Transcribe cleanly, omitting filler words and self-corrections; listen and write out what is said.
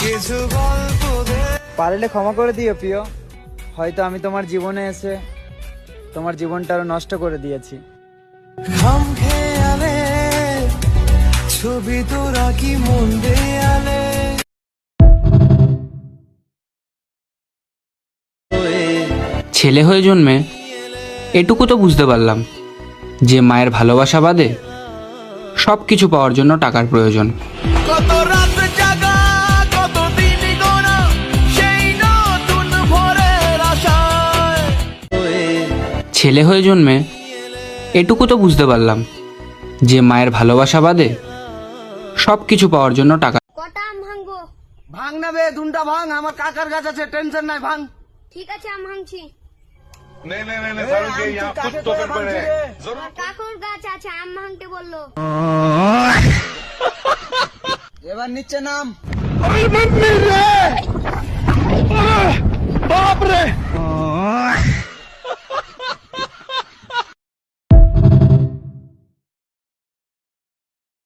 কিছু গল্প দে। পারলে ক্ষমা করে দিও প্রিয়, হয়তো আমি তোমার জীবনে এসে তোমার জীবনটা আরো নষ্ট করে দিয়েছি। খাম খেয়ালে ছবি তোরা কি মন দেয়ালে। ছেলে হয়ে জন্মে এটুকু তো বুঝতে পারলাম যে মায়ের ভালোবাসা বাদে সব কিছু পাওয়ার জন্য টাকার প্রয়োজন। কত রাত জাগা, কত দিন গোনা, সেই নতুন ভোরের আশায়। ছেলে হয়ে জন্মে এটুকু তো বুঝতে পারলাম যে মায়ের ভালোবাসা বাদে সব কিছু পাওয়ার জন্য টাকা। কটা আম ভাঙবো? ভাঙ না বে, দুনটা ভাঙ, আমার কাকার গাছ আছে, টেনশন নাই, ভাঙ। ঠিক আছে, আম ভাঙছি। नहीं फारूक ये यहाँ खुद तो कर पड़े আর কাকুর গাছ আছে, আম ভাঙতে বললো। এবার নিচে নাম।